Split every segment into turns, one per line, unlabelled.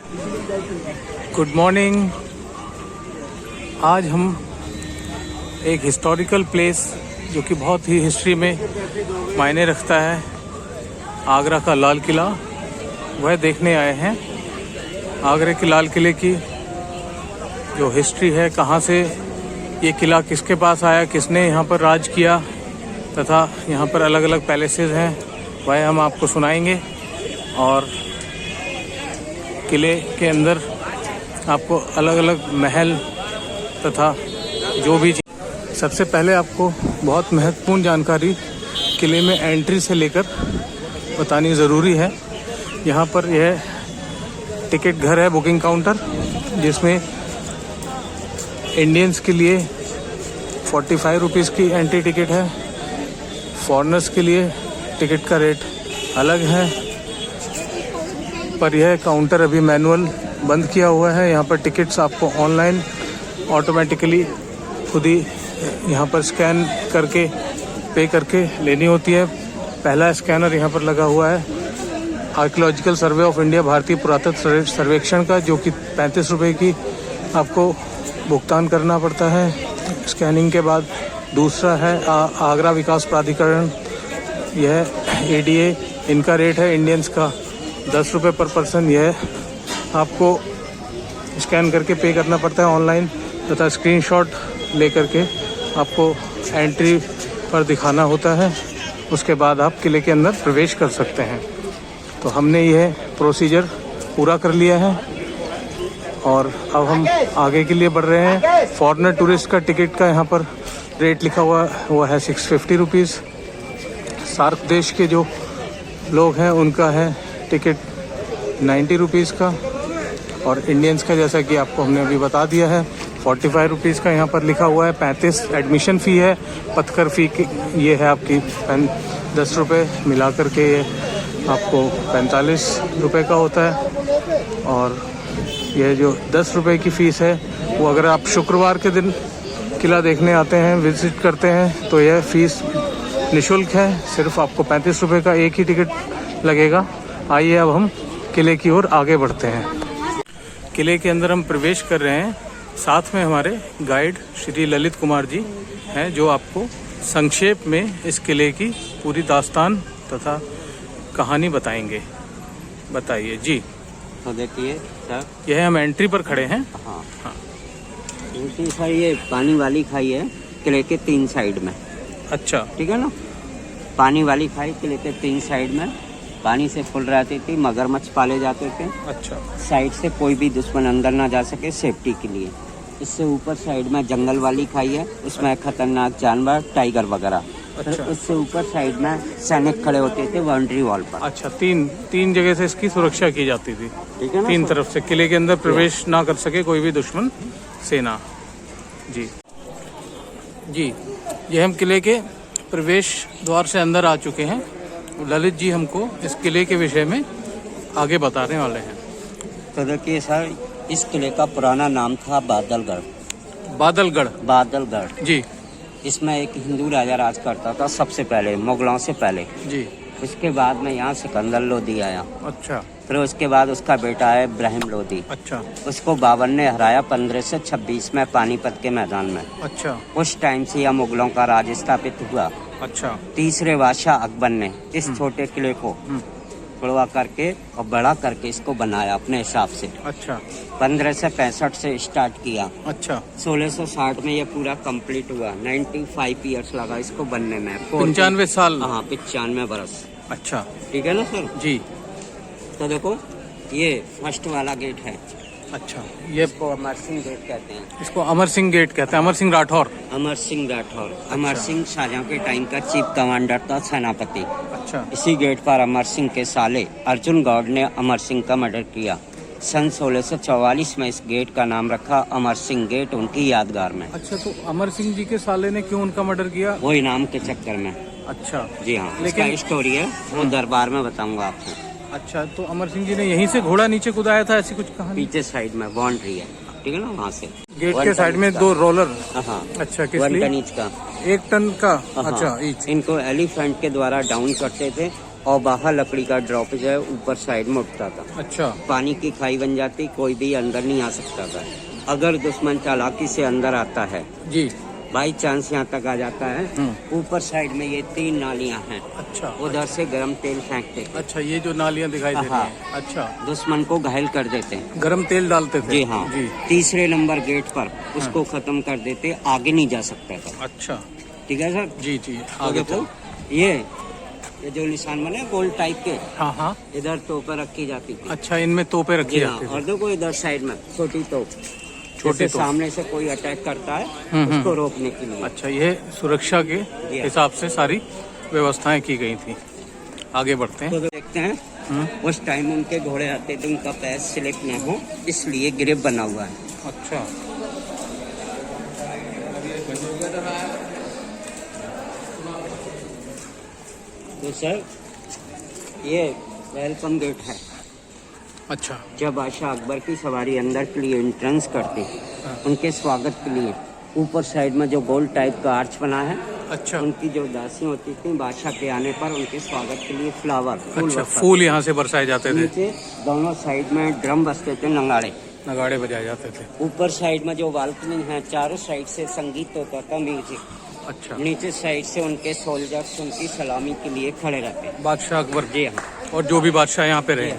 Good morning. आज हम एक हिस्टोरिकल प्लेस जो कि बहुत ही हिस्ट्री में मायने रखता है, आगरा का लाल किला, वह देखने आए हैं। आगरा के लाल किले की जो हिस्ट्री है, कहाँ से ये किला किसके पास आया, किसने यहाँ पर राज किया, तथा यहाँ पर अलग अलग पैलेसेस हैं, वह हम आपको सुनाएंगे। और किले के अंदर आपको अलग अलग महल तथा जो भी सबसे पहले आपको बहुत महत्वपूर्ण जानकारी किले में एंट्री से लेकर बतानी ज़रूरी है। यहाँ पर यह टिकट घर है, बुकिंग काउंटर, जिसमें इंडियंस के लिए 45 रुपीज़ की एंट्री टिकट है। फॉरेनर्स के लिए टिकट का रेट अलग है, पर यह काउंटर अभी मैनुअल बंद किया हुआ है। यहाँ पर टिकट्स आपको ऑनलाइन ऑटोमेटिकली खुद ही यहाँ पर स्कैन करके पे करके लेनी होती है। पहला स्कैनर यहाँ पर लगा हुआ है आर्कियोलॉजिकल सर्वे ऑफ इंडिया, भारतीय पुरातत्व सर्वेक्षण का, जो कि 35 रुपये की आपको भुगतान करना पड़ता है स्कैनिंग के बाद। दूसरा है आगरा विकास प्राधिकरण, यह ADA, इनका रेट है इंडियंस का 10 रुपये पर पर्सन। यह आपको स्कैन करके पे करना पड़ता है ऑनलाइन, तथा स्क्रीनशॉट लेकर के आपको एंट्री पर दिखाना होता है। उसके बाद आप किले के अंदर प्रवेश कर सकते हैं। तो हमने यह प्रोसीजर पूरा कर लिया है और अब हम आगे के लिए बढ़ रहे हैं। फॉरेनर टूरिस्ट का टिकट का यहाँ पर रेट लिखा हुआ वो है 650 रुपीज़। सार्क देश के जो लोग हैं उनका है टिकट 90 रुपीज़ का, और इंडियंस का जैसा कि आपको हमने अभी बता दिया है 45 रुपीज़ का यहाँ पर लिखा हुआ है। 35 एडमिशन फ़ी है, पत्थर फ़ी ये है आपकी 10 रुपये, मिला करके ये आपको 45 रुपये का होता है। और यह जो 10 रुपये की फ़ीस है वो अगर आप शुक्रवार के दिन किला देखने आते हैं, विज़िट करते हैं, तो यह फ़ीस निःशुल्क है। सिर्फ आपको 35 रुपये का एक ही टिकट लगेगा। आइए अब हम किले की ओर आगे बढ़ते हैं। किले के अंदर हम प्रवेश कर रहे हैं। साथ में हमारे गाइड श्री ललित कुमार जी हैं, जो आपको संक्षेप में इस किले की पूरी दास्तान तथा कहानी बताएंगे। बताइए जी।
तो देखिए सर,
यह हम एंट्री पर खड़े हैं।
हाँ हाँ, एंट्री सर ये पानी वाली खाई है किले के 3 साइड में।
अच्छा,
ठीक है ना। पानी वाली खाई किले के 3 साइड में पानी से फुल रहती थी, मगरमच्छ पाले जाते थे।
अच्छा,
साइड से कोई भी दुश्मन अंदर ना जा सके, सेफ्टी के लिए। इससे ऊपर साइड में जंगल वाली खाई है, उसमें खतरनाक जानवर, टाइगर वगैरह।
अच्छा।
उससे ऊपर साइड में सैनिक खड़े होते थे बाउंड्री वॉल पर।
अच्छा, तीन जगह से इसकी सुरक्षा की जाती थी।
ठीक है ना।
3 तरफ से किले के अंदर प्रवेश ना कर सके कोई भी दुश्मन सेना। जी जी, ये हम किले के प्रवेश द्वार से अंदर आ चुके हैं। ललित जी हमको इस किले के विषय में आगे बताने वाले हैं।
तो देखिए सर, इस किले का पुराना नाम था बादलगढ़।
बादलगढ़।
बादलगढ़
जी।
इसमें एक हिंदू राजा राज करता था सबसे पहले, मुगलों से पहले
जी।
उसके बाद में यहाँ सिकंदर लोदी आया।
अच्छा।
फिर उसके बाद उसका बेटा है इब्राहिम लोदी।
अच्छा।
उसको बाबर ने हराया 1526 में पानीपत के मैदान में।
अच्छा।
उस टाइम से यह मुगलों का राज स्थापित हुआ।
अच्छा।
तीसरे बादशाह अकबर ने इस छोटे किले को तोड़वा करके और बड़ा करके इसको बनाया अपने हिसाब से।
अच्छा।
1565 से स्टार्ट किया।
अच्छा।
1660 में ये पूरा कंप्लीट हुआ। 95 ईयर्स लगा इसको बनने में।
95 साल।
हाँ, 95 बरस।
अच्छा।
ठीक है ना सर
जी।
तो देखो, ये फर्स्ट वाला गेट है।
अच्छा, ये
इसको अमर सिंह गेट कहते हैं।
इसको अमर सिंह गेट कहते हैं। अमर सिंह राठौर।
अमर सिंह राठौर। अमर सिंह शाहजहां के टाइम का चीफ कमांडर था, सेनापति।
अच्छा।
इसी गेट पर अमर सिंह के साले अर्जुन गौड़ ने अमर सिंह का मर्डर किया। सन 1644 में इस गेट का नाम रखा अमर सिंह गेट, उनकी यादगार में।
अच्छा, तो अमर सिंह जी के साले ने क्यों उनका मर्डर किया?
वो इनाम के चक्कर में।
अच्छा।
जी हाँ,
लेकिन
इसका स्टोरी है, वो दरबार में बताऊंगा आपको।
अच्छा, तो अमर सिंह जी ने यहीं से घोड़ा नीचे कुदाया था, ऐसी कुछ कहानी?
पीछे साइड में बाउंड्री है, ठीक है ना, वहाँ से।
गेट के साइड में 2 रोलर।
हाँ।
अच्छा, किस
1
लिए?
टन ईच का।
1 टन का।
हाँ।
अच्छा, ईच।
इनको एलिफेंट के द्वारा डाउन करते थे और बाहर लकड़ी का ड्रॉप जो है ऊपर साइड में उठता था।
अच्छा
पानी की खाई बन जाती, कोई भी अंदर नहीं आ सकता था। अगर दुश्मन चालाकी से अंदर आता है,
जी,
बाई चांस यहाँ तक आ जाता है, ऊपर साइड में ये 3 नालियाँ हैं।
अच्छा
उधर से गरम तेल फेंकते थे।
अच्छा, ये जो नालियाँ दिखाई दे रही
हाँ।
हैं, अच्छा,
दुश्मन को घायल कर देते हैं।
गरम तेल डालते थे?
जी हाँ।
जी,
तीसरे नंबर गेट पर उसको खत्म कर देते, आगे नहीं जा सकता था।
अच्छा,
ठीक है सर।
जी जी,
तो
आगे
देखो ये जो निशान बने गोल टाइप के,
हाँ हाँ,
इधर तोपें रखी जाती थी।
अच्छा, इनमें तोपें रखी
जी हाँ।
जाती
और
थी?
देखो इधर साइड में छोटी तोप,
छोटे
जैसे
तोप।
सामने से कोई अटैक करता है उसको रोकने के लिए।
अच्छा, ये सुरक्षा के
हाँ।
हिसाब से सारी व्यवस्थाएं की गई थी। आगे बढ़ते हैं।
तो देखते हैं उस टाइम उनके घोड़े आते थे, उनका पैर स्लिप न हो इसलिए ग्रिप बना हुआ है।
अच्छा,
तो सर ये वेलकम गेट है।
अच्छा,
जब बादशाह अकबर की सवारी अंदर के लिए एंट्रेंस करते, उनके स्वागत के लिए ऊपर साइड में जो गोल टाइप का आर्च बना है,
अच्छा,
उनकी जो दासी होती थी बादशाह के आने पर उनके स्वागत के लिए फ्लावर
अच्छा, फूल यहाँ से बरसाए जाते थे,
नीचे दोनों साइड में ड्रम बजते थे, नगाड़े
नगाड़े बजाए जाते थे।
ऊपर साइड में जो बालकनी है चारों साइड से संगीत होता था, म्यूजिक।
अच्छा,
नीचे साइड से उनके सोल्जर्स उनकी सलामी के लिए खड़े रहते हैं।
बादशाह अकबर
जी हाँ।
और जो भी बादशाह यहाँ पे रहे।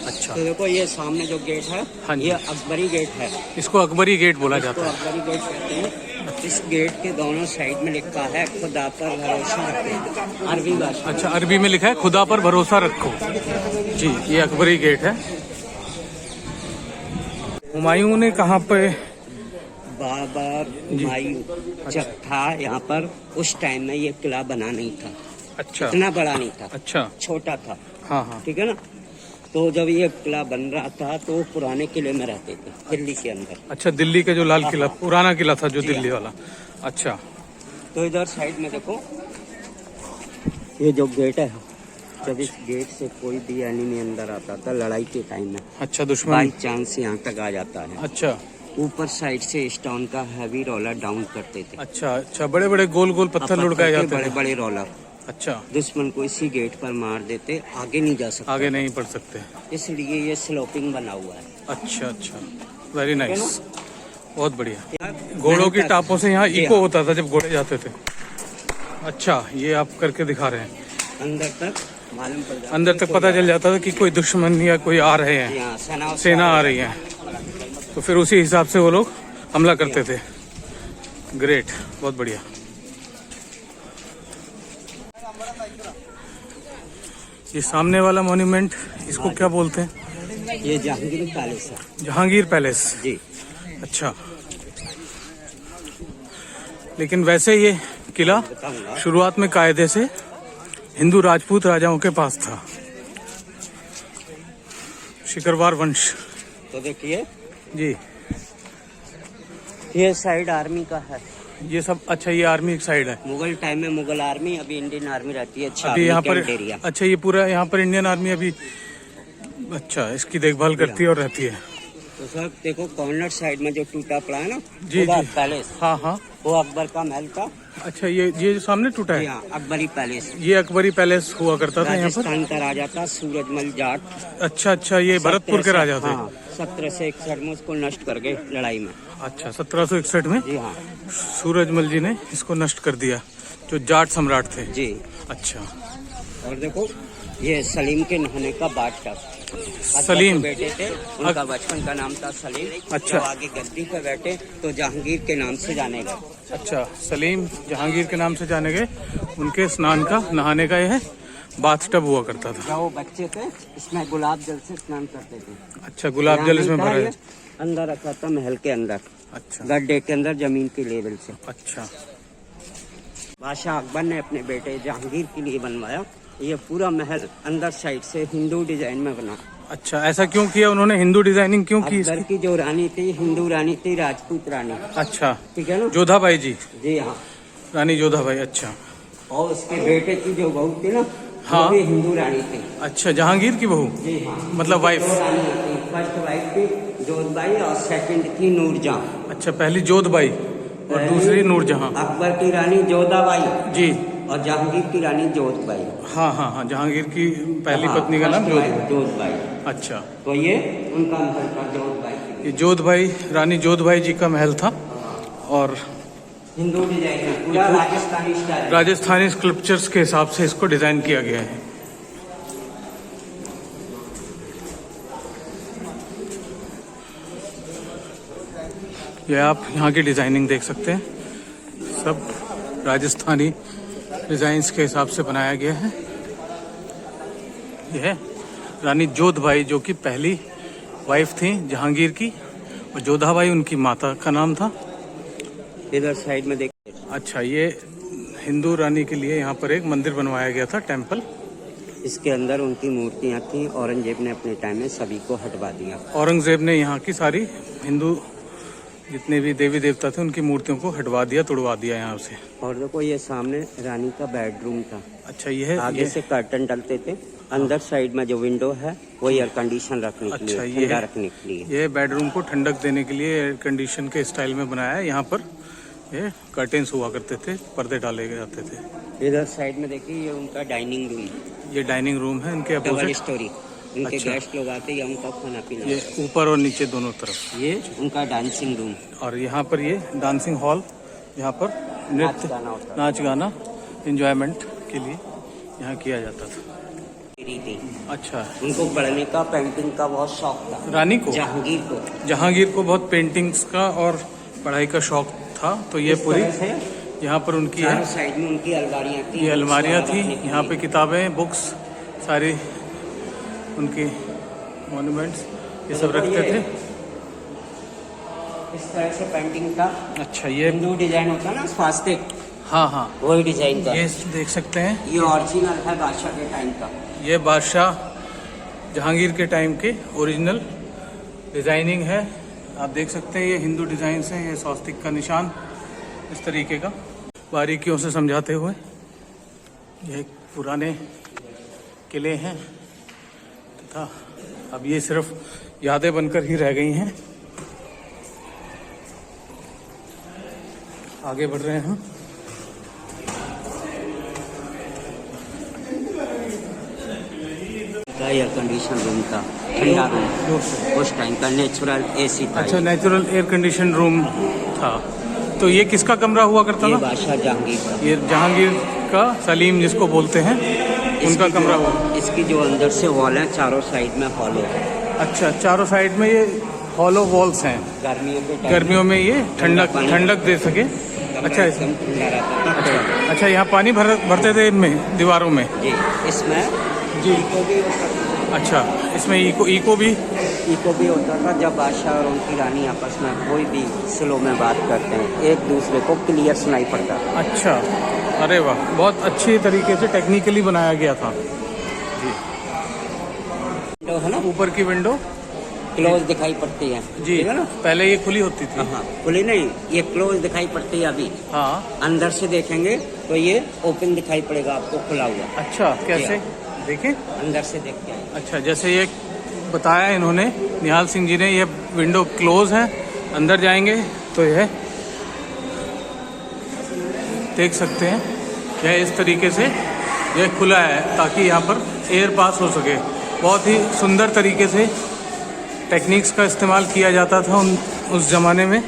अच्छा,
तो देखो ये सामने जो गेट है,
हाँ जी।
ये अकबरी गेट है।
इसको अकबरी गेट बोला
इसको
जाता है।
अकबरी गेट कहते हैं। इस गेट के दोनों साइड में लिखा है खुदा पर भरोसा रखो, अरबी भाषा।
अच्छा, अरबी में लिखा है खुदा पर भरोसा रखो। जी, ये अकबरी गेट है। हुमायूं ने कहाँ पे?
बाबर हुमायूं जब था यहाँ पर, उस टाइम में ये किला बना नहीं था।
अच्छा,
इतना बड़ा नहीं था,
अच्छा,
छोटा था।
हाँ हाँ,
ठीक है ना। तो जब ये किला बन रहा था तो पुराने किले में रहते थे दिल्ली के अंदर।
अच्छा, दिल्ली का जो लाल किला पुराना किला था जो
जी
दिल्ली वाला। अच्छा,
तो इधर साइड में देखो ये जो गेट है, जब इस गेट से कोई भी एनिमी अंदर आता था लड़ाई के टाइम में,
अच्छा, दुश्मन,
बाई चांस यहाँ तक आ जाता है,
अच्छा,
ऊपर साइड से स्टोन का हैवी रोलर डाउन करते थे।
अच्छा, अच्छा, बड़े बड़े गोल गोल पत्थर लुढ़काए जाते
बड़े
थे।
बड़े रोलर
अच्छा,
दुश्मन को इसी गेट पर मार देते, आगे नहीं जा सकता,
आगे नहीं बढ़ सकते।
इसलिए ये स्लोपिंग बना हुआ है।
अच्छा, अच्छा, वेरी नाइस, बहुत बढ़िया। घोड़ों की टापों से यहाँ इको होता था जब घोड़े जाते थे। अच्छा, ये आप करके दिखा रहे हैं।
अंदर तक मालूम पड़ जाता,
अंदर तक पता चल जाता था कि कोई दुश्मन या कोई आ रहे हैं,
यहाँ
सेना आ रही है, तो फिर उसी हिसाब से वो लोग हमला करते थे। ग्रेट, बहुत बढ़िया। ये सामने वाला मॉन्यूमेंट, इसको क्या बोलते हैं?
ये जहांगीर पैलेस है।
जहांगीर पैलेस।
जी।
अच्छा, लेकिन वैसे ये किला
बताऊंगा।
शुरुआत में कायदे से हिंदू राजपूत राजाओं के पास था, शिकरवार वंश।
तो देखिए
जी,
ये साइड आर्मी का है।
ये सब, अच्छा, ये आर्मी साइड है।
मुगल टाइम में मुगल आर्मी, अभी इंडियन आर्मी रहती है। अच्छा,
अभी यहाँ पर,
एरिया।
अच्छा, ये पूरा यहाँ पर इंडियन आर्मी अभी, अच्छा, इसकी देखभाल करती है और रहती है।
तो सर देखो कॉर्नर साइड में जो टूटा पड़ा है ना,
जी,
वो
जी।
पैलेस,
हाँ हाँ,
वो अकबर का महल था।
अच्छा, ये जो सामने टूटा है,
यहाँ अकबरी पैलेस,
ये अकबरी पैलेस हुआ करता था यहाँ पर।
राजस्थान का राजा था सूरजमल जाट।
अच्छा, अच्छा, ये भरतपुर के राजा थे।
1761 में उसको नष्ट कर गए लड़ाई में।
अच्छा, 1761 में
जी हाँ।
सूरजमल जी ने इसको नष्ट कर दिया, जो जाट सम्राट थे।
जी।
अच्छा,
और देखो ये सलीम के नहाने का बादशाह,
सलीम
बेटे थे, उनका बचपन का नाम था सलीम।
अच्छा।
जब आगे गद्दी पे बैठे तो जहांगीर के नाम से जाने गए।
अच्छा, सलीम जहांगीर के नाम से जाने गए। उनके स्नान का, नहाने का यह बाथ टब हुआ करता था।
जब वो बच्चे थे इसमें गुलाब जल से स्नान करते थे।
अच्छा, गुलाब जल इसमें
यहाँ
भरा
नहीं
है।
था, अंदर रखा था महल के अंदर,
अच्छा,
गड्ढे के अंदर जमीन के लेवल से।
अच्छा,
बादशाह अकबर ने अपने बेटे जहांगीर के लिए बनवाया। ये पूरा महल अंदर साइड से हिंदू डिजाइन में बना।
अच्छा, ऐसा क्यों किया उन्होंने? हिंदू डिजाइनिंग क्यों की
अकबर
इसकी?
की जो रानी थी हिंदू रानी थी, राजपूत रानी।
अच्छा,
ठीक है ना।
जोधाबाई जी,
जी हाँ।
रानी जोधाबाई। अच्छा,
और उसके बेटे की जो बहू थी ना,
हाँ।
वो भी हिंदू रानी थी।
अच्छा, जहांगीर की बहू,
जी हाँ।
मतलब वाइफ।
दो रानी थी, फर्स्ट वाइफ थी जोधबाई और सेकंड थी नूरजहां।
अच्छा, पहली जोधबाई और दूसरी नूरजहां।
अकबर की रानी जोधाबाई
जी,
और जहांगीर की रानी जोधबाई।
हाँ हाँ हाँ, जहांगीर की पहली पत्नी का नाम
जोधबाई।
अच्छा,
तो ये उनका महल था जोधबाई।
ये जोधबाई, रानी जोधबाई जी का महल था। और
हिंदू डिजाइन है, पूरा राजस्थानी स्टाइल,
राजस्थानी स्कल्पचर्स के हिसाब से इसको डिजाइन किया गया है। ये आप यहाँ की डिजाइनिंग देख सकते हैं, सब राजस्थानी डिजाइन्स के हिसाब से बनाया गया है। यह रानी जोधबाई जो कि पहली वाइफ थी जहांगीर की, और जोधाबाई उनकी माता का नाम था।
इधर साइड में देखिए।
अच्छा, ये हिंदू रानी के लिए यहाँ पर एक मंदिर बनवाया गया था, टेम्पल।
इसके अंदर उनकी मूर्तियां थी, औरंगजेब ने अपने टाइम में सभी को हटवा दिया।
औरंगजेब ने यहाँ की सारी हिंदू जितने भी देवी देवता थे उनकी मूर्तियों को हटवा दिया, तुड़वा दिया यहाँ से।
और देखो ये सामने रानी का बेडरूम था।
अच्छा, ये है
आगे से कर्टन डलते थे, अंदर साइड में जो विंडो है वो एयर कंडीशन रखने के लिए, ठंडा रखने के लिए।
ये बेडरूम को ठंडक देने के लिए एयर कंडीशन के स्टाइल में बनाया है। यहाँ पर ये कर्टेन्स हुआ करते थे, पर्दे डाले जाते थे।
इधर साइड में देखिए, ये उनका डाइनिंग रूम,
ये डाइनिंग रूम है इनके
डबल
अपोजिट।
स्टोरी। उनके
अच्छा।
गेस्ट लोग आते या उनका खाना पीना।
ये ऊपर और नीचे दोनों तरफ।
ये उनका डांसिंग रूम,
और यहाँ पर ये डांसिंग हॉल, यहाँ पर नृत्य, नाच गाना, एंजॉयमेंट के लिए यहाँ किया जाता था।
थी।
अच्छा,
उनको पढ़ने का, पेंटिंग का बहुत शौक था।
रानी को,
जहांगीर को
बहुत पेंटिंग्स का और पढ़ाई का शौक था। तो ये पूरी यहाँ पर उनकी है,
साइड में उनकी अलमारियां थी।
ये अलमारियाँ थी, यहाँ पे किताबें, बुक्स, सारी उनकी मॉन्यूमेंट्स ये सब रखते थे।
इस तरह से पेंटिंग था।
अच्छा, ये
हिंदू डिजाइन होता है ना, स्वास्तिक,
हाँ हाँ,
वही डिजाइन था।
ये देख सकते हैं,
ये ओरिजिनल है बादशाह के टाइम का।
ये बादशाह जहांगीर के टाइम के ओरिजिनल डिजाइनिंग है। आप देख सकते हैं, ये हिंदू डिजाइन है, ये स्वास्तिक का निशान इस तरीके का बारीकियों से समझाते हुए। ये पुराने किले हैं तथा अब ये सिर्फ यादें बनकर ही रह गई हैं। आगे बढ़ रहे हैं हम।
एयर कंडीशन रूम था, ठंडा रूम, उस टाइम का नेचुरल एसी था।
अच्छा, नेचुरल एयर कंडीशन रूम था। तो ये किसका कमरा हुआ करता था?
बादशाह जहांगीर का।
ये जहांगीर का, सलीम जिसको बोलते हैं, उनका कमरा हुआ।
इसकी जो अंदर से वॉल है, चारों साइड में हॉलो है।
अच्छा, चारों साइड में ये हॉलो वॉल्स हैं। गर्मियों में ये ठंडक दे सके। अच्छा, इसमें
ठंडा रहता था।
अच्छा, यहाँ पानी भरते थे इनमें, दीवारों में
जी। इसमें जी इको भी होता था।
अच्छा, इसमें इको भी
होता था। जब बादशाह और उनकी रानी आपस में कोई भी स्लो में बात करते हैं, एक दूसरे को क्लियर सुनाई पड़ता था।
अच्छा, अरे वाह, बहुत अच्छी तरीके से टेक्निकली बनाया गया था जी।
तो है ना,
ऊपर की विंडो
क्लोज दिखाई पड़ती है
जी,
है ना।
पहले ये खुली होती थी।
हाँ, खुली नहीं, ये क्लोज दिखाई पड़ती है अभी।
हाँ,
अंदर से देखेंगे तो ये ओपन दिखाई पड़ेगा आपको, खुला हुआ।
अच्छा, कैसे देखें?
अंदर से देखते हैं।
अच्छा, जैसे ये बताया इन्होंने, निहाल सिंह जी ने, ये विंडो क्लोज है। अंदर जाएंगे तो यह देख सकते हैं, यह इस तरीके से यह खुला है ताकि यहाँ पर एयर पास हो सके। बहुत ही सुंदर तरीके से टेक्निक्स का इस्तेमाल किया जाता था उस जमाने में,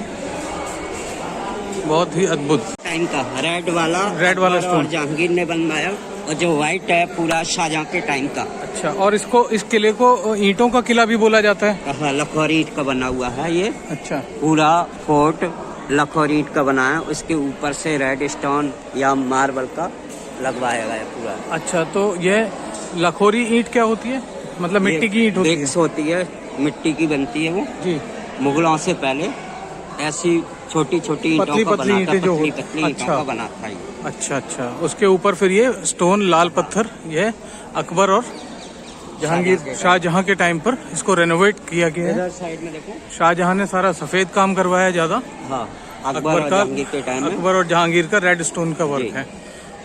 बहुत ही अद्भुत।
टाइम का रेड वाला
स्टोन
जहांगीर ने बनवाया, और जो व्हाइट है पूरा शाहजहां के टाइम का।
अच्छा, और इस किले को ईंटों का किला भी बोला जाता है?
हाँ, लखोरी ईंट का बना हुआ है ये।
अच्छा,
पूरा फोर्ट लखोरी ईंट का बना है, उसके ऊपर से रेड स्टोन या मार्बल का लगवाया गया पूरा।
अच्छा, तो यह लखोरी ईंट क्या होती है? मतलब मिट्टी की ईंट
होती है, मिट्टी की बनती है वो जी। मुगलों से पहले ऐसी छोटी छोटी ईंटों का बना था, पतली ईंटों का बना था ये।
अच्छा, उसके ऊपर फिर ये स्टोन, लाल पत्थर, ये अकबर और जहांगीर, शाहजहां के टाइम पर इसको रेनोवेट किया गया है।
साइड में देखो,
शाहजहां ने सारा सफेद काम करवाया ज्यादा।
हाँ, अकबर और जहांगीर के टाइम में।
अकबर और जहांगीर का रेड स्टोन का वर्क है।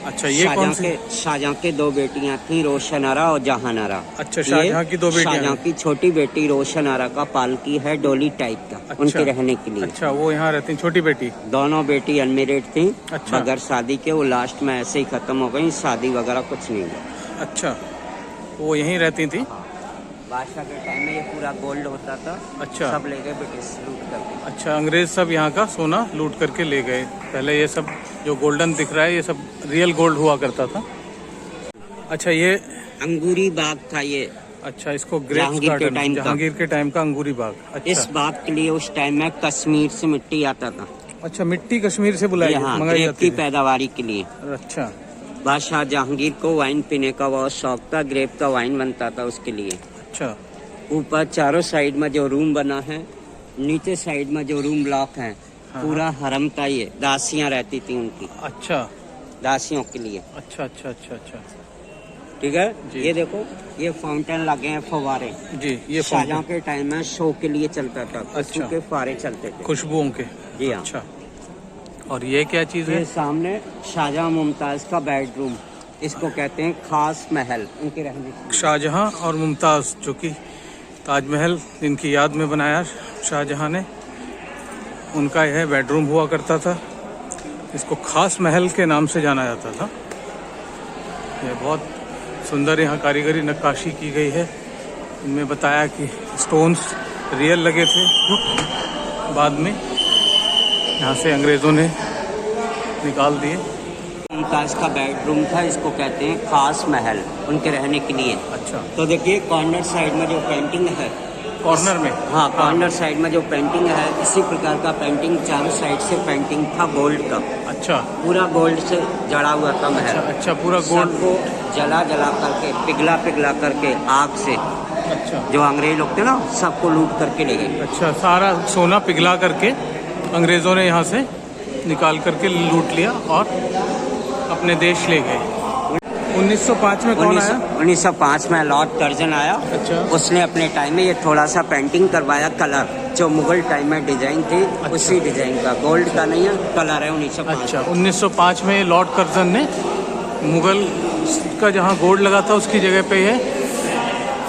अच्छा, ये कौन सी?
शाहजहां के दो बेटियां थी, रोशन आरा और जहान आरा।
अच्छा, शाहजहां की दो बेटियां
शाहजहां
हैं।
की छोटी बेटी रोशन आरा का पालकी है, डोली टाइप का,
अच्छा।
उनके रहने के लिए।
अच्छा, वो यहाँ रहती हैं, छोटी बेटी।
दोनों बेटी अनमेरिड थी।
अच्छा।
बगैर शादी के, वो लास्ट में ऐसे ही खत्म हो गई, शादी वगैरह कुछ नहीं हुआ।
अच्छा, वो यहीं रहती थी।
बादशाह के टाइम में ये पूरा गोल्ड होता था।
अच्छा।
सब ले गए ब्रिटिश लूट करके।
अच्छा, अंग्रेज सब यहाँ का सोना लूट करके ले गए। पहले ये सब जो गोल्डन दिख रहा है ये सब रियल गोल्ड हुआ करता था। अच्छा, ये
अंगूरी बाग था ये।
अच्छा, इसको ग्रेप्स
जहांगीर के
गार्डन,
टाइम का।
जहांगीर के टाइम का अंगूरी बाग।
इस
अच्छा।
बाग के लिए उस टाइम में कश्मीर से मिट्टी आता था।
अच्छा, मिट्टी कश्मीर से बुलाई
यहाँ
मंगाई
ग्रेप
जाती
की
है।
पैदावारी के लिए।
अच्छा।
बादशाह जहांगीर को वाइन पीने का बहुत शौक था, ग्रेप का वाइन बनता था उसके लिए।
अच्छा।
ऊपर चारों साइड में जो रूम बना है, नीचे साइड में जो रूम ब्लॉक है,
हाँ।
पूरा हरम था। ये दासियां रहती थी उनकी,
अच्छा।
दासियों के लिए।
अच्छा अच्छा अच्छा अच्छा।
ठीक है।
जी।
ये देखो, ये फाउंटेन लगे हैं, फव्वारे।
जी, ये
शाहजहां के टाइम में शो के लिए चलता था,
अच्छा।
खुशबू के फव्वारे चलते थे।
खुशबुओं के।
जी हाँ।
अच्छा, और ये क्या चीज़
ये
है?
सामने शाहजहां मुमताज का बेडरूम, इसको कहते हैं खास महल, उनके रहने के लिए।
शाहजहां और मुमताज़, जो कि ताजमहल इनकी याद में बनाया शाहजहां ने, उनका यह बेडरूम हुआ करता था। इसको खास महल के नाम से जाना जाता था। यह बहुत सुंदर यहाँ कारीगरी नक्काशी की गई है। इनमें बताया कि स्टोन्स रियल लगे थे, बाद में यहाँ से अंग्रेज़ों ने निकाल दिए।
मुमताज का बेडरूम था, इसको कहते हैं खास महल, उनके रहने के लिए।
अच्छा।
तो देखिए कॉर्नर साइड में जो पेंटिंग है,
कॉर्नर में।
हाँ कॉर्नर साइड में जो पेंटिंग है, इसी प्रकार का पेंटिंग चारों साइड से पेंटिंग था गोल्ड का।
अच्छा।
पूरा गोल्ड से जड़ा हुआ था महल।
अच्छा, पूरा गोल्ड
को जला करके, पिघला करके आग से,
अच्छा।
जो अंग्रेज लोग थे ना, सबको लूट करके ले गए।
अच्छा, सारा सोना पिघला करके अंग्रेज़ों ने यहाँ से निकाल करके लूट लिया और अपने देश ले गए। 1905 में कौन आया?
1905 में लॉर्ड कर्जन आया।
अच्छा।
उसने अपने टाइम में ये थोड़ा सा पेंटिंग करवाया, कलर जो मुगल टाइम में डिजाइन थी।
अच्छा।
उसी डिजाइन का, गोल्ड का नहीं है, कलर है 1905।
अच्छा, 1905 में लॉर्ड कर्जन ने मुगल का जहाँ गोल्ड लगा था उसकी जगह पे ये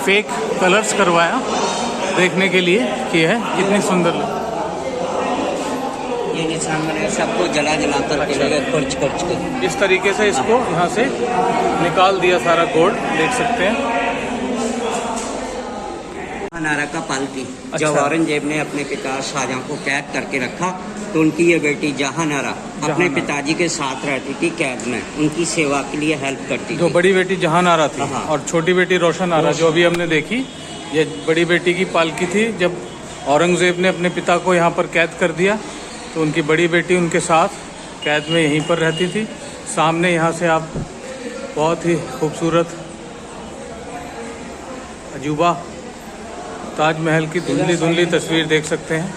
फेक कलर्स करवाया, देखने के लिए कि यह कितनी सुंदर लग।
ये निशान बनाए, सबको जला करके
अच्छा।
ले गए, खर्च के।
इस तरीके से इसको यहाँ से निकाल दिया सारा गोल्ड, देख सकते हैं।
नारा का पालकी,
अच्छा।
जब औरंगजेब ने अपने पिता शाहजहां को कैद करके रखा, तो उनकी ये बेटी जहानारा अपने पिताजी के साथ रहती थी कैद में, उनकी सेवा के लिए हेल्प करती
जो
थी।
बड़ी बेटी जहानारा थी
हाँ।
और छोटी बेटी रोशन आरा, जो अभी हमने देखी, ये बड़ी बेटी की पालकी थी। जब औरंगजेब ने अपने पिता को यहाँ पर कैद कर दिया तो उनकी बड़ी बेटी उनके साथ कैद में यहीं पर रहती थी। सामने यहाँ से आप बहुत ही खूबसूरत अजूबा ताजमहल की धुंधली धुंधली तस्वीर देख सकते हैं।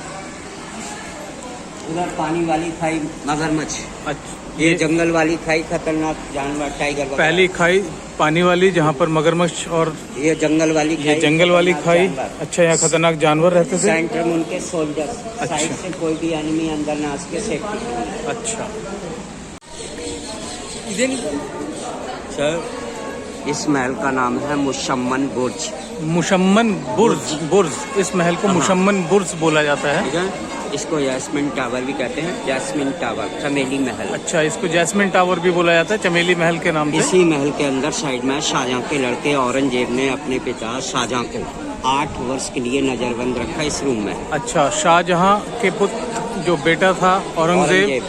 उधर पानी वाली खाई मगरमच्छ,
अच्छा,
ये जंगल वाली खाई खतरनाक जानवर टाइगर वगैरह।
पहली खाई पानी वाली, जहाँ पर मगरमच्छ, और
ये जंगल वाली खाई,
ये जंगल वाली
खतरनाक
खाई।
जानवर।
अच्छा, यहाँ खतरनाक जानवर रहते थे।
सेंटर में उनके सोल्जर्स,
अच्छा।
साइड से कोई भी एनिमी अंदर ना आ सके, सेफ्टी के लिए।
अच्छा।
सर, इस महल का नाम है मुशम्मन बुर्ज।
मुशम्मन बुर्ज, इस महल को
हाँ।
मुशम्मन बुर्ज बोला जाता है।
ठीक है। इसको जैस्मिन टावर भी कहते हैं, जैस्मिन टावर, चमेली महल।
अच्छा, इसको जैस्मिन टावर भी बोला जाता है, चमेली महल के नाम से।
इसी महल के अंदर साइड में शाहजहां के लड़के औरंगजेब ने अपने पिता शाहजहां को 8 वर्ष के लिए नजरबंद रखा इस रूम में।
अच्छा, शाहजहां के पुत्र जो बेटा था औरंगजेब,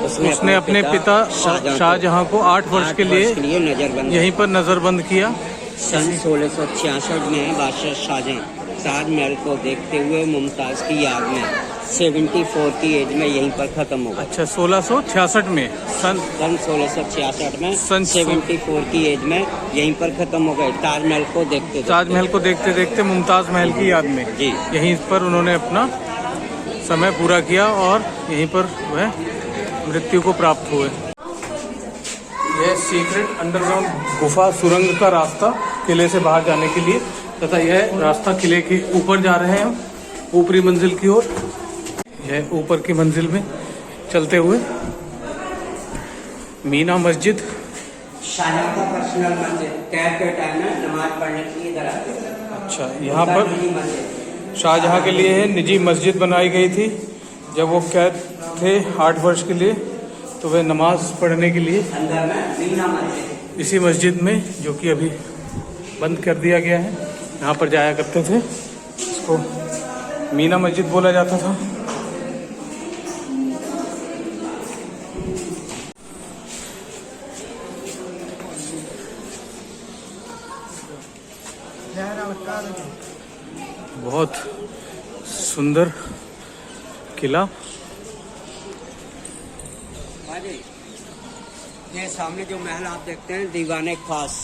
उसने अपने पिता शाहजहां को 8 वर्ष के लिए
नजरबंद
यहीं पर नजरबंद किया।
सन 1666 में बादशाह शाहजहां ताजमहल को देखते हुए मुमताज की याद में 74 की एज में यहीं पर खत्म हो गया।
अच्छा, 1666 में, सन
1666 में
सन
74 की एज में यहीं पर खत्म हो गए, ताजमहल को देखते।
ताजमहल को देखते देखते मुमताज महल की याद में
जी,
यहीं पर उन्होंने अपना समय पूरा किया और यहीं पर वह मृत्यु को प्राप्त हुए। यह सीक्रेट अंडरग्राउंड गुफा सुरंग का रास्ता किले से बाहर जाने के लिए, तथा यह रास्ता किले के ऊपर जा रहे हैं, ऊपरी मंजिल की ओर। यह ऊपर की मंजिल में चलते हुए मीना मस्जिद
शाही का पर्सनल मस्जिद, कैद के टाइम में नमाज पढ़ने के लिए इधर आते हैं।
अच्छा, यहाँ पर
निजी मस्जिद
शाहजहाँ के लिए है निजी मस्जिद बनाई गई थी। जब वो कैद थे 8 वर्ष के लिए, तो वे नमाज पढ़ने के लिए
अंदर में मीना मस्जिद,
इसी मस्जिद में, जो कि अभी बंद कर दिया गया है, यहाँ पर जाया करते थे। इसको मीना मस्जिद बोला जाता था। बहुत सुंदर किला।
ये सामने जो महल आप देखते हैं दीवाने खास,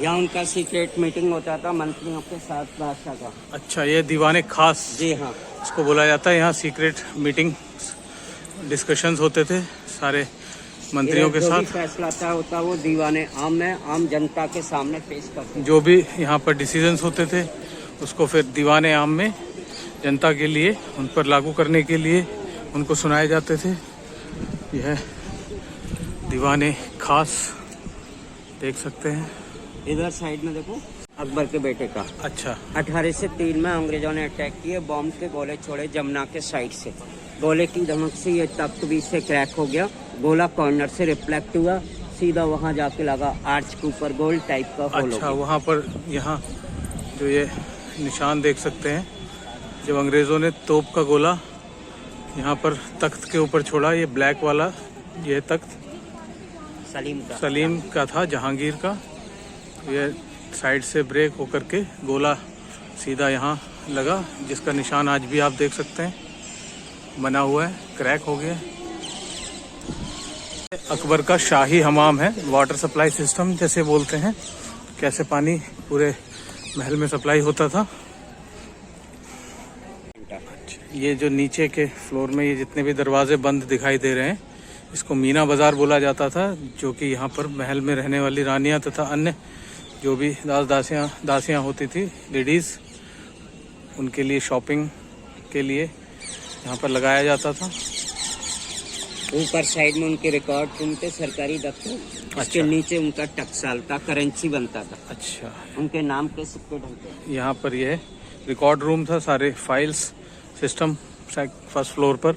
यहाँ उनका सीक्रेट मीटिंग होता था मंत्रियों के साथ बादशाह का।
अच्छा, ये दीवाने खास
जी हाँ,
इसको बोला जाता है। यहाँ सीक्रेट मीटिंग डिस्कशंस होते थे सारे मंत्रियों के
जो भी
साथ।
फैसला था होता वो दीवाने आम में आम जनता के सामने पेश करते।
जो भी यहाँ पर डिसीजंस होते थे उसको फिर दीवाने आम में जनता के लिए, उन पर लागू करने के लिए उनको सुनाए जाते थे। यह दीवाने खास देख सकते हैं।
इधर साइड में देखो, अकबर के बेटे का।
अच्छा,
1803 में अंग्रेजों ने अटैक किए, बॉम्ब के गोले छोड़े जमुना के साइड से। गोले की धमक से ये तख्त बीच से क्रैक हो गया, गोला कॉर्नर से रिफ्लेक्ट हुआ, सीधा वहां जाके लगा आर्च के ऊपर, गोल टाइप का होल हो
अच्छा,
गया।
वहाँ पर यहाँ जो ये निशान देख सकते हैं, जब अंग्रेज़ों ने तोप का गोला यहाँ पर तख्त के ऊपर छोड़ा, ये ब्लैक वाला, ये तख्त सलीम का था, जहांगीर का। ये साइड से ब्रेक होकर के गोला सीधा यहाँ लगा, जिसका निशान आज भी आप देख सकते हैं बना हुआ है, क्रैक हो गया। अकबर का शाही हमाम है, वाटर सप्लाई सिस्टम जैसे बोलते हैं, कैसे पानी पूरे महल में सप्लाई होता था। ये जो नीचे के फ्लोर में ये जितने भी दरवाजे बंद दिखाई दे रहे हैं, इसको मीना बाजार बोला जाता था, जो कि यहाँ पर महल में रहने वाली रानियां तथा अन्य जो भी दासियां होती थी, लेडीज़, उनके लिए शॉपिंग के लिए यहाँ पर लगाया जाता था।
ऊपर साइड में उनके रिकॉर्ड रूम थे, सरकारी दफ्तर।
अच्छा।
उसके नीचे उनका टकसाल था, करेंसी बनता था।
अच्छा,
उनके नाम के सिक्के ढलते।
यहाँ पर यह रिकॉर्ड रूम था, सारे फाइल्स सिस्टम फर्स्ट फ्लोर पर,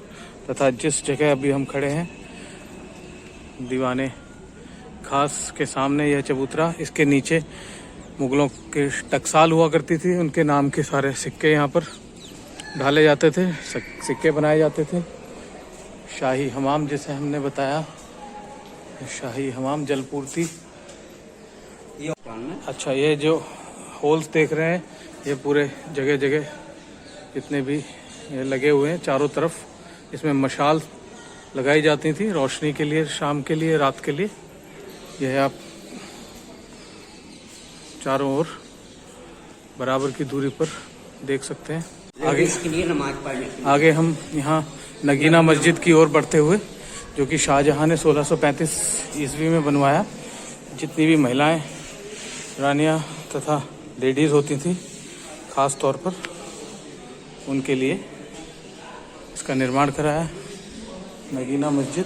तथा जिस जगह अभी हम खड़े हैं दीवाने खास के सामने यह चबूतरा, इसके नीचे मुगलों के टकसाल हुआ करती थी, उनके नाम के सारे सिक्के यहाँ पर ढाले जाते थे, सिक्के बनाए जाते थे। शाही हमाम जैसे हमने बताया, शाही हमाम जलपूर्ति। अच्छा, ये जो होल्स देख रहे हैं, ये पूरे जगह जगह जितने भी ये लगे हुए हैं चारों तरफ, इसमें मशाल लगाई जाती थी रोशनी के लिए, शाम के लिए, रात के लिए। यह आप चारों ओर बराबर की दूरी पर देख सकते हैं। आगे
इसके लिए नमाज पढ़ने के लिए।
आगे हम यहाँ नगीना मस्जिद की ओर बढ़ते हुए, जो कि शाहजहाँ ने 1635 ईस्वी में बनवाया। जितनी भी महिलाएं, रानियां तथा लेडीज़ होती थी, ख़ास तौर पर उनके लिए इसका निर्माण कराया। नगीना मस्जिद,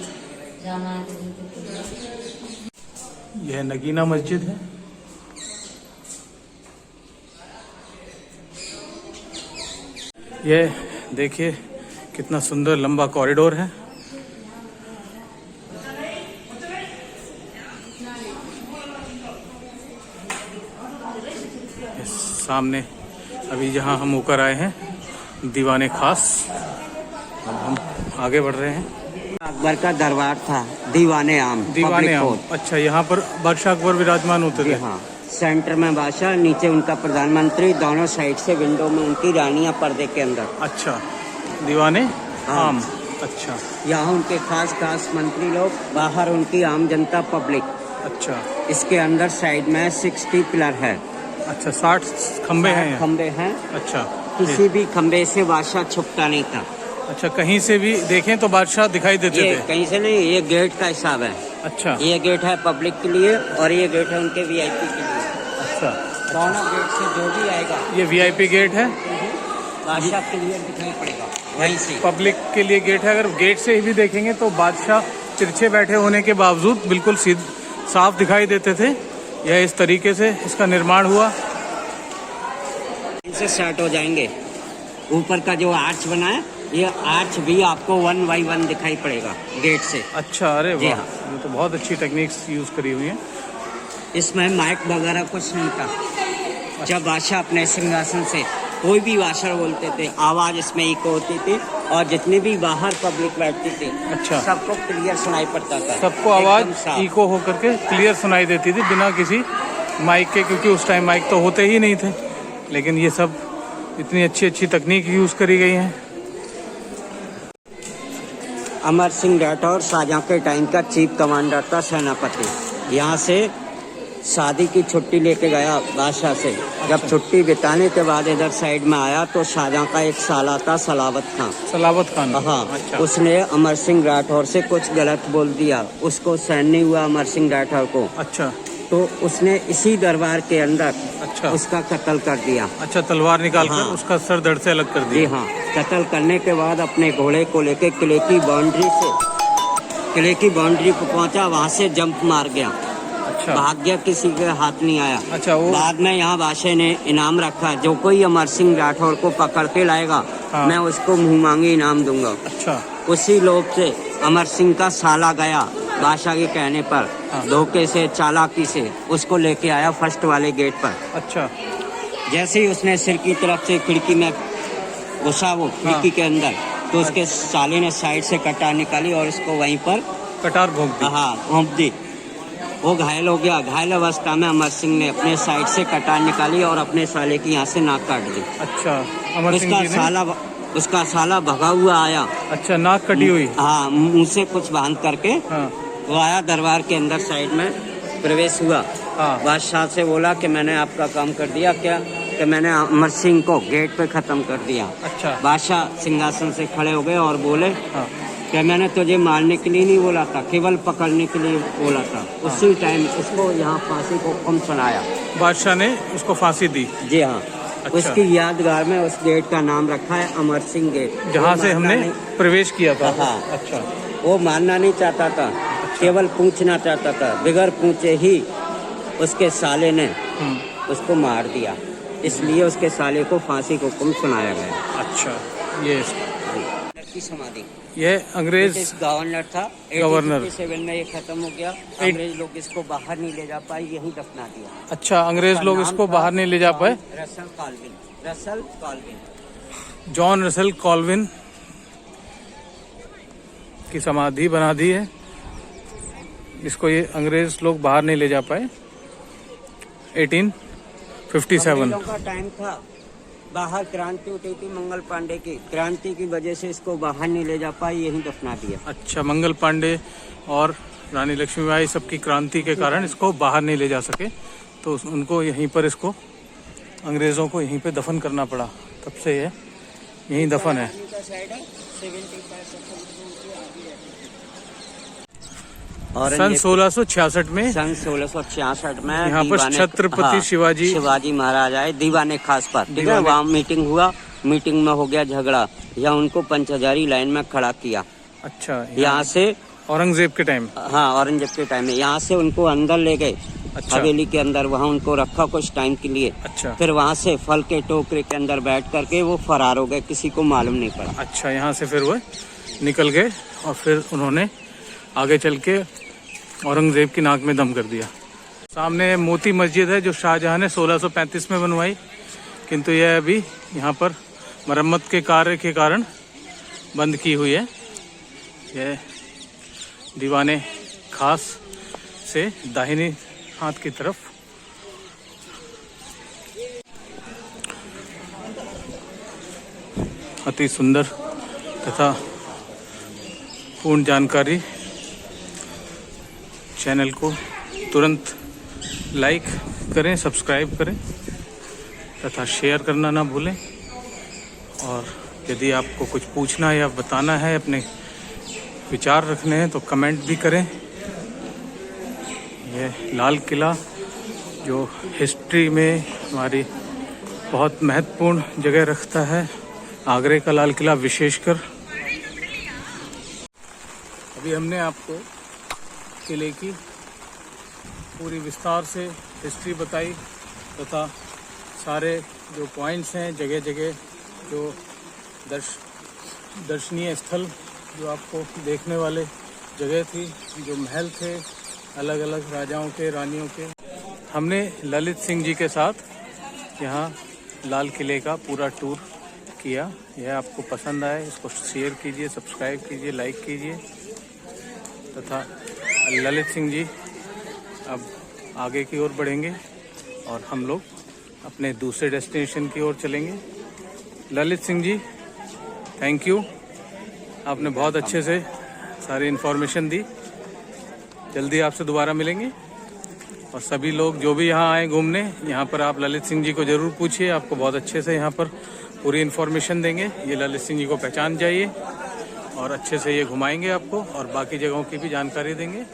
यह नगीना मस्जिद है। यह देखिए कितना सुंदर लंबा कॉरिडोर है। सामने अभी जहां हम होकर आए हैं दीवाने खास, अब हम आगे बढ़ रहे हैं।
अकबर का दरबार था, दीवाने आम।
दीवाने आम, अच्छा, यहाँ पर बादशाह अकबर विराजमान होते थे।
हाँ, सेंटर में बादशाह, नीचे उनका प्रधानमंत्री, दोनों साइड से विंडो में उनकी रानियां पर्दे के अंदर।
अच्छा, दीवाने
हाँ।
आम, अच्छा
यहाँ उनके खास खास मंत्री लोग, बाहर उनकी आम जनता पब्लिक।
अच्छा
इसके अंदर साइड में 60 पिलर है।
अच्छा, 60 खंबे हैं यहाँ।
खंबे हैं,
अच्छा,
किसी भी खंबे से बादशाह छुपता नहीं था।
अच्छा, कहीं से भी देखें तो बादशाह दिखाई देते
ये
थे।
कहीं से नहीं, ये गेट का हिसाब है।
अच्छा,
ये गेट है पब्लिक के लिए और ये गेट है उनके वीआईपी के लिए।
अच्छा,
दोनों गेट से जो भी आएगा,
ये वीआईपी गेट है,
बादशाह क्लियर दिखाई पड़ेगा वहीं से।
पब्लिक के लिए गेट है। अगर गेट से ही भी देखेंगे तो बादशाह तिरछे बैठे होने के बावजूद बिल्कुल साफ दिखाई देते थे। यह इस तरीके से इसका निर्माण हुआ।
इनसे स्टार्ट हो जाएंगे। ऊपर का जो आर्च बना है, ये आर्च भी आपको 1 by 1 दिखाई पड़ेगा गेट से।
अच्छा, अरे
जी
वाह,
हाँ।
ये तो बहुत अच्छी टेक्निक्स यूज करी हुई है।
इसमें माइक वगैरह कुछ नहीं था। जब बादशाह अपने सिंहासन से कोई भी भाषण बोलते थे, आवाज इसमें इको होती थी और जितने भी बाहर पब्लिक बैठती थी,
अच्छा,
सबको क्लियर सुनाई पड़ता था।
सबको
एकदम
आवाज
साफ।
इको होकर के क्लियर सुनाई देती थी बिना किसी माइक के, क्योंकि उस टाइम माइक तो होते ही नहीं थे। लेकिन ये सब इतनी अच्छी अच्छी तकनीक यूज करी गई हैं।
अमर सिंह राठौर शाहजहां के टाइम का चीफ कमांडर था, सेनापति। यहाँ से शादी की छुट्टी लेके गया बादशाह से। जब छुट्टी बिताने के बाद इधर साइड में आया तो शाहजहां का एक साला था, सलावत खान।
सलावत खान,
हाँ,
अच्छा।
उसने अमर सिंह राठौर से कुछ गलत बोल दिया। उसको सहन नहीं हुआ अमर सिंह राठौर को,
अच्छा,
तो उसने इसी दरबार के अंदर
अच्छा,
उसका कत्ल कर दिया।
अच्छा, तलवार निकाल कर
हाँ।
उसका सर धड़ से अलग कर
जी
दिया।
हाँ, कत्ल करने के बाद अपने घोड़े को लेके किले की बाउंड्री पे पहुंचा। वहां से जंप मार गया।
अच्छा,
भाग्य किसी के हाथ नहीं आया।
अच्छा, वो
बाद में यहाँ बादशाह ने इनाम रखा, जो कोई अमर सिंह राठौर को पकड़ के लाएगा,
हाँ।
मैं उसको मुंह मांगे इनाम दूंगा।
अच्छा,
उसी लोग से अमर सिंह का साला गया बादशाह के कहने पर,
हाँ।
धोखे से, चालाकी से उसको लेके आया फर्स्ट वाले गेट पर।
अच्छा,
जैसे ही उसने सिर की तरफ से खिड़की में घुसा, वो खिड़की के अंदर, तो उसके साले ने साइड से कटार निकाली और उसको वहीं पर
कटार भोंक दी।
हाँ घोंप दी। वो घायल हो गया। घायल अवस्था में अमर सिंह ने अपने साइड से कटार निकाली और अपने साले की यहाँ से नाक काट दी।
अच्छा, अमर सिंह जी ने,
उसका साला भगा हुआ आया।
अच्छा, नाक कटी हुई।
हाँ, मुंह से कुछ बांध करके
हाँ,
वो आया दरबार के अंदर, साइड में प्रवेश हुआ।
हाँ,
बादशाह से बोला कि मैंने आपका काम कर दिया। क्या? कि मैंने अमर सिंह को गेट पे खत्म कर दिया।
अच्छा,
बादशाह सिंहासन से खड़े हो गए और बोले
हाँ,
कि मैंने तुझे मारने के लिए नहीं बोला था, केवल पकड़ने के लिए बोला था। उसी टाइम उसको यहाँ फांसी को हुक्म सुनाया।
बादशाह ने उसको फांसी दी।
जी हाँ।
अच्छा।
उसकी यादगार में उस गेट का नाम रखा है अमर सिंह गेट,
जहाँ से हमने प्रवेश किया था।
हाँ।
अच्छा,
वो मानना नहीं चाहता था, केवल पूछना चाहता था। बगैर पूछे ही उसके साले ने उसको मार दिया, इसलिए उसके साले को फांसी को हुक्म सुनाया गया।
अच्छा, ये
की समाधि,
ये अंग्रेज
गवर्नर था।
गवर्नर
1857 में ये खत्म हो गया। अंग्रेज लोग इसको बाहर नहीं ले जा पाए, यहीं दफना दिया।
अच्छा, अंग्रेज लोग इसको बाहर नहीं ले जा पाए।
Russell Colvin,
John Russell Colvin की समाधि बना दी है। इसको ये अंग्रेज लोग बाहर नहीं ले जा पाए। 1857
अंग्रेजों का टाइम था। बाहर क्रांति उठी थी मंगल पांडे की, क्रांति की वजह से इसको बाहर नहीं ले जा पाई, यहीं दफना दिया।
अच्छा, मंगल पांडे और रानी लक्ष्मीबाई सबकी क्रांति के कारण इसको बाहर नहीं ले जा सके, तो उनको यहीं पर, इसको अंग्रेज़ों को यहीं पे दफन करना पड़ा। तब से ये यहीं दफन है।
और
सन 1666 में,
सन 1666 में
यहाँ पर छत्रपति
हाँ,
शिवाजी
महाराज आए दीवाने खास पर। ठीक है, वहाँ मीटिंग हुआ। मीटिंग में हो गया झगड़ा, या उनको पंचहजारी लाइन में खड़ा किया।
अच्छा,
यहाँ से
औरंगजेब के टाइम,
हाँ औरंगजेब के टाइम में यहाँ से उनको अंदर ले गए।
अच्छा,
हवेली के अंदर, वहाँ उनको रखा कुछ टाइम के लिए।
अच्छा,
फिर वहाँ से फल के टोकरे के अंदर बैठ करके वो फरार हो गए, किसी को मालूम नहीं पड़ा।
अच्छा, यहाँ से फिर वो निकल गए और फिर उन्होंने आगे चल के औरंगजेब की नाक में दम कर दिया। सामने मोती मस्जिद है जो शाहजहां ने 1635 में बनवाई, किंतु यह अभी यहाँ पर मरम्मत के कार्य के कारण बंद की हुई है। यह दीवाने खास से दाहिनी हाथ की तरफ अति सुंदर तथा पूर्ण जानकारी। चैनल को तुरंत लाइक करें, सब्सक्राइब करें तथा शेयर करना ना भूलें। और यदि आपको कुछ पूछना या बताना है, अपने विचार रखने हैं, तो कमेंट भी करें। यह लाल किला जो हिस्ट्री में हमारी बहुत महत्वपूर्ण जगह रखता है, आगरे का लाल किला विशेषकर। अभी हमने आपको किले की पूरी विस्तार से हिस्ट्री बताई तथा सारे जो पॉइंट्स हैं, जगह जगह जो दर्शनीय स्थल जो आपको देखने वाले जगह थी, जो महल थे अलग अलग राजाओं के, रानियों के। हमने ललित सिंह जी के साथ यहाँ लाल किले का पूरा टूर किया। यह आपको पसंद आए, इसको शेयर कीजिए, सब्सक्राइब कीजिए, लाइक कीजिए तथा ललित सिंह जी अब आगे की ओर बढ़ेंगे और हम लोग अपने दूसरे डेस्टिनेशन की ओर चलेंगे। ललित सिंह जी, थैंक यू, आपने बहुत अच्छे से सारी इन्फॉर्मेशन दी। जल्दी आपसे दोबारा मिलेंगे और सभी लोग जो भी यहाँ आए घूमने, यहाँ पर आप ललित सिंह जी को ज़रूर पूछिए, आपको बहुत अच्छे से यहाँ पर पूरी इन्फॉर्मेशन देंगे। ये ललित सिंह जी को पहचान जाइए और अच्छे से ये घुमाएंगे आपको और बाकी जगहों की भी जानकारी देंगे।